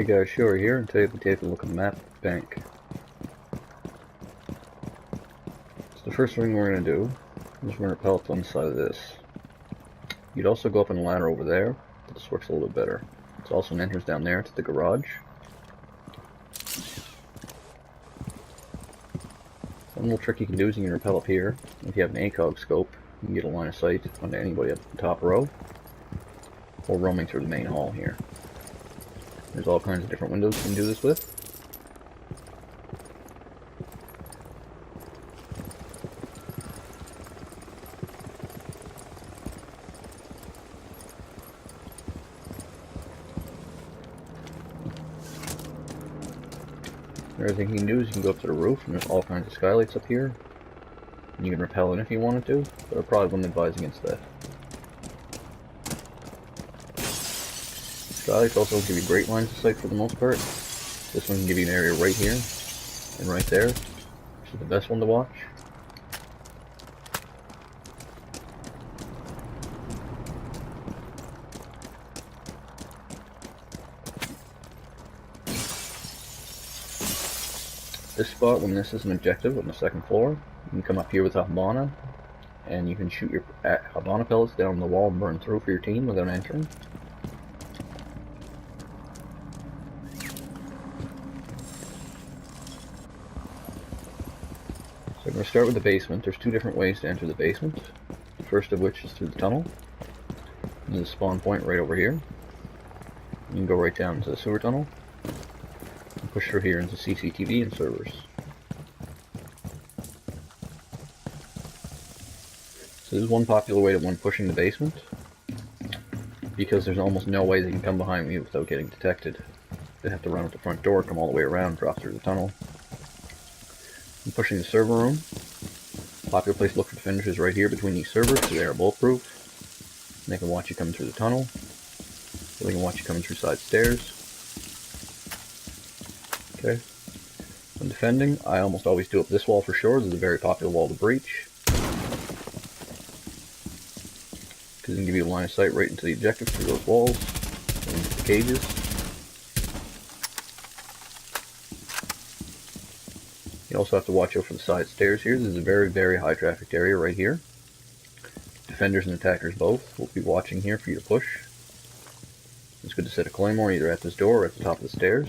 Hey guys, Shiorri here, and today we'll take a look at the map bank. So the first thing we're going to do is we're going to rappel up on the side of this. You'd also go up on a ladder over there, but this works a little bit better. There's also an entrance down there to the garage. One little trick you can do is you can rappel up here. If you have an ACOG scope, you can get a line of sight onto anybody up the top row, or roaming through the main hall here. There's all kinds of different windows you can do this with. Another thing you can do is you can go up to the roof, and there's all kinds of skylights up here. And you can rappel in if you wanted to, but I probably wouldn't advise against that. Skylights also give you great lines of sight for the most part. This one can give you an area right here and right there, which is the best one to watch. This spot, when this is an objective on the second floor, you can come up here with Habana, and you can shoot your Habana pellets down the wall and burn through for your team without entering. So I'm going to start with the basement. There's two different ways to enter the basement. The first of which is through the tunnel. There's a spawn point right over here. You can go right down into the sewer tunnel. And push through here into CCTV and servers. So this is one popular way to one pushing the basement, because there's almost no way they can come behind me without getting detected. They have to run out the front door, come all the way around, drop through the tunnel. I'm pushing the server room. Popular place to look for defenders is right here between these servers, so they are bulletproof. And they can watch you coming through the tunnel, or they can watch you coming through side stairs. Okay. When defending, I almost always do up this wall for sure. This is a very popular wall to breach, because it can give you a line of sight right into the objective through those walls, and into the cages. You also have to watch out for the side stairs here. This is a very, very high trafficked area right here. Defenders and attackers both will be watching here for you to push. It's good to set a claymore either at this door or at the top of the stairs.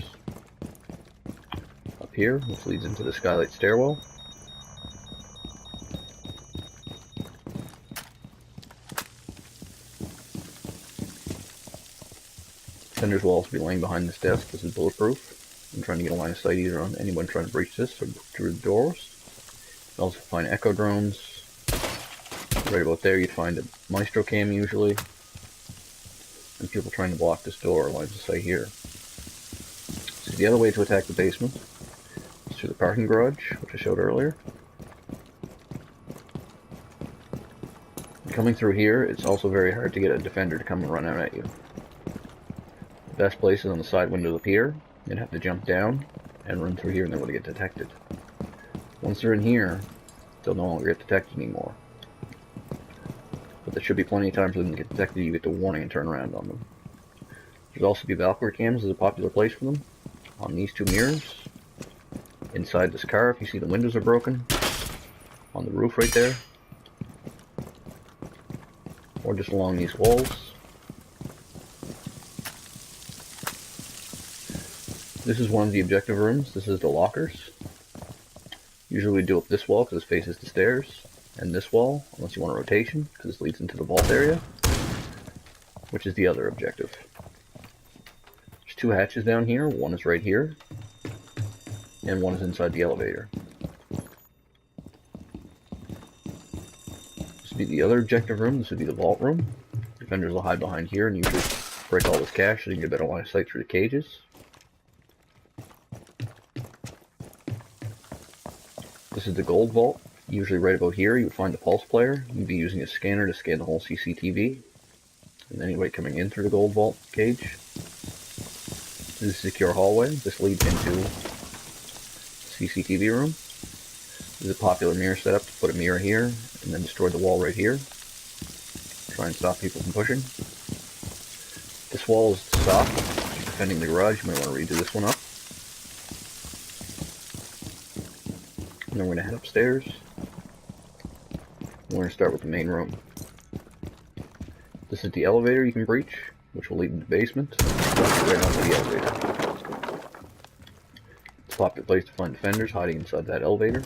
Up here, which leads into the skylight stairwell. Defenders will also be laying behind this desk. This is bulletproof. I'm trying to get a line of sight either on anyone trying to breach this or through the doors. You also find echo drones. Right about there you'd find a maestro cam usually. And people trying to block this door, lines of sight here. So the other way to attack the basement is through the parking garage, which I showed earlier. Coming through here, it's also very hard to get a defender to come and run out at you. The best place is on the side window of the pier. You'd have to jump down and run through here and they would get detected. Once they're in here, they'll no longer get detected anymore. But there should be plenty of time for them to get detected. You get the warning and turn around on them. There's also the Valkyrie cams is a popular place for them. On these two mirrors. Inside this car, if you see the windows are broken. On the roof right there. Or just along these walls. This is one of the objective rooms. This is the lockers. Usually we do up this wall because it faces the stairs, and this wall, unless you want a rotation, because this leads into the vault area, which is the other objective. There's two hatches down here. One is right here, and one is inside the elevator. This would be the other objective room. This would be the vault room. Defenders will hide behind here and usually break all this cash so you can get a better line of sight through the cages. This is the gold vault. Usually right about here you would find the pulse player. You'd be using a scanner to scan the whole CCTV. And anybody coming in through the gold vault cage. This is a secure hallway. This leads into CCTV room. This is a popular mirror setup to put a mirror here and then destroy the wall right here. Try and stop people from pushing. This wall is soft. defending the garage, you might want to redo this one up. And then we're going to head upstairs. We're going to start with the main room. This is the elevator you can breach, which will lead to the basement. Right onto the elevator. It's a popular place to find defenders hiding inside that elevator.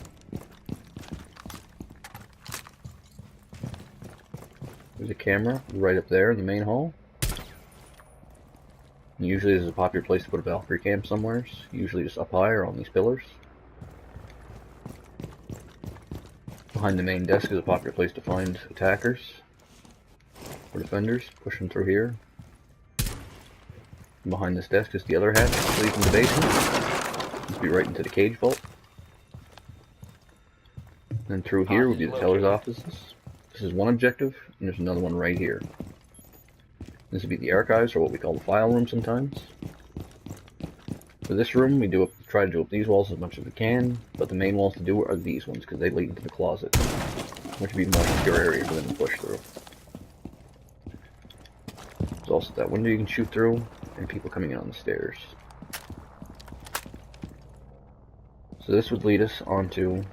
There's a camera right up there in the main hall. And usually this is a popular place to put a Valkyrie cam somewhere, usually just up higher on these pillars. Behind the main desk is a popular place to find attackers or defenders. Push them through here. And behind this desk is the other hatch that leads into the basement. This will be right into the cage vault. And through here would be the teller's offices. This is one objective, and there's another one right here. This would be the archives, or what we call the file room sometimes. For this room, we try to do up these walls as much as we can, but the main walls to do are these ones, because they lead into the closet, which would be a more secure area for them to push through. There's also that window you can shoot through, and people coming in on the stairs. So this would lead us onto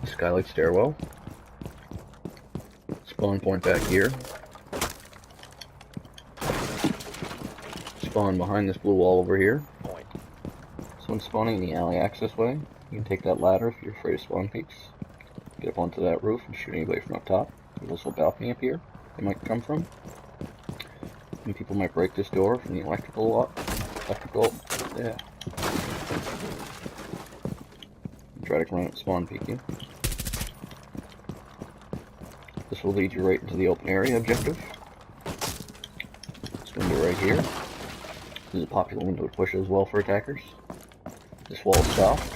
the skylight stairwell. Spawn point back here. Spawn behind this blue wall over here. So when spawning in the alley access way, you can take that ladder if you're afraid of spawn peaks. Get up onto that roof and shoot anybody from up top. There's also a balcony up here they might come from. And people might break this door from the electrical, yeah. Try to come around and spawn peek you. This will lead you right into the open area objective. This window right here. This is a popular window to push as well for attackers. This wall is soft.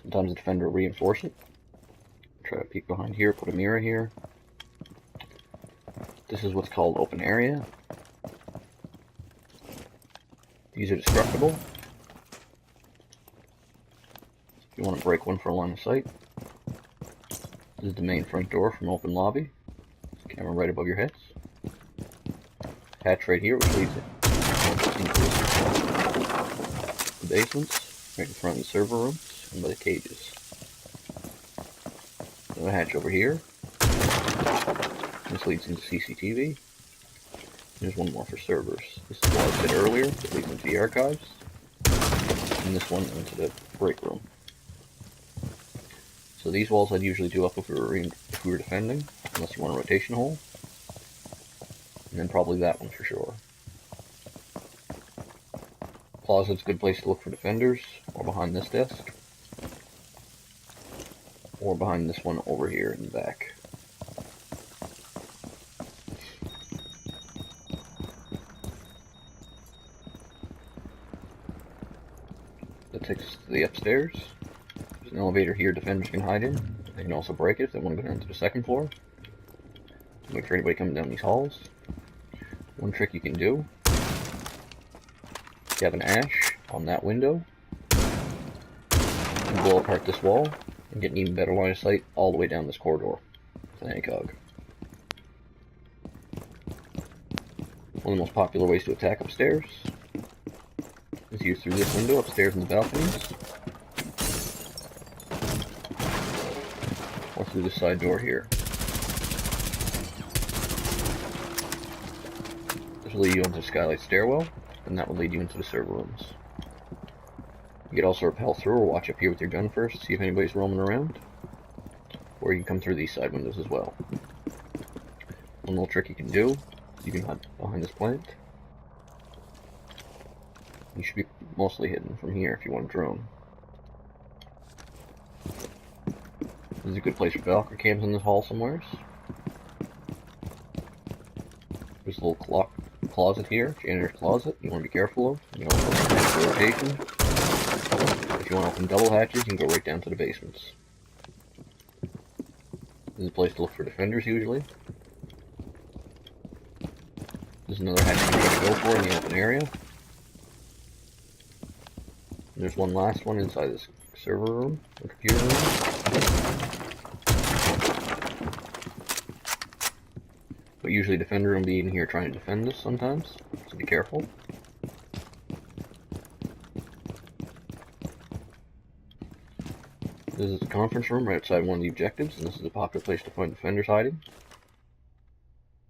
Sometimes the defender will reinforce it. Try to peek behind here, put a mirror here. This is what's called open area. These are destructible. If you want to break one for a line of sight. This is the main front door from open lobby. Camera right above your heads. Hatch right here, which leads into the basements, right in front of the server rooms, and by the cages. Another hatch over here. This leads into CCTV. There's one more for servers. This is what I said earlier, that leads into the archives. And this one into the break room. So these walls I'd usually do up if we were defending, unless you want a rotation hole. And then probably that one for sure. Closet's a good place to look for defenders, or behind this desk. Or behind this one over here in the back. That takes us to the upstairs. There's an elevator here defenders can hide in. They can also break it if they want to go down to the second floor. Wait for anybody coming down these halls. One trick you can do, you have an ash on that window, and blow apart this wall, and get an even better line of sight all the way down this corridor with an ACOG. One of the most popular ways to attack upstairs is used through this window upstairs in the balconies, or through this side door here. This will lead you into the skylight stairwell, and that will lead you into the server rooms. You can also rappel through or watch up here with your gun first, see if anybody's roaming around. Or you can come through these side windows as well. One little trick you can do, you can hide behind this plant. You should be mostly hidden from here if you want a drone. This is a good place for Valkyrie cams in this hall somewhere. There's a little closet here, janitor's closet, you want to be careful of. You can also open rotation. If you want to open double hatches, you can go right down to the basements. This is a place to look for defenders usually. There's another hatch you can go for in the open area. And there's one last one inside this server room, or computer room. But usually defender will be in here trying to defend this sometimes. So be careful. This is the conference room right outside one of the objectives, and this is a popular place to find defenders hiding.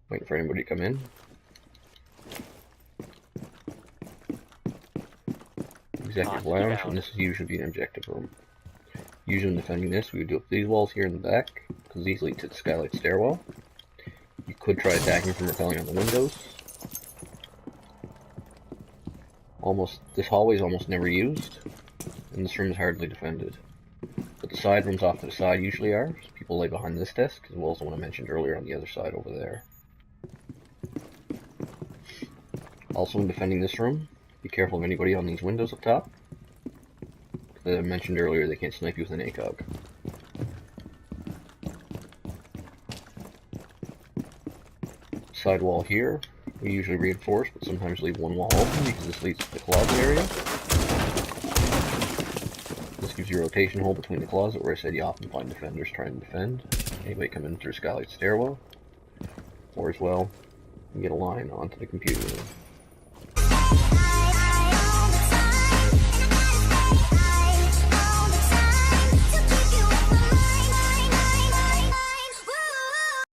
Waiting for anybody to come in. Executive lounge, and this is usually an objective room. Usually in defending this, we would do up these walls here in the back, because these lead to the skylight stairwell. You could try attacking from rappelling on the windows. This hallway is almost never used, and this room is hardly defended. But the side rooms off to the side usually are. So people lay behind this desk, as well as the one I mentioned earlier on the other side over there. Also, in defending this room, be careful of anybody on these windows up top. As I mentioned earlier, they can't snipe you with an ACOG. Side wall here, we usually reinforce, but sometimes leave one wall open because this leads to the closet area. This gives you a rotation hole between the closet where I said you often find defenders trying to defend. Anybody come in through skylight stairwell, or as well, you can get a line onto the computer room.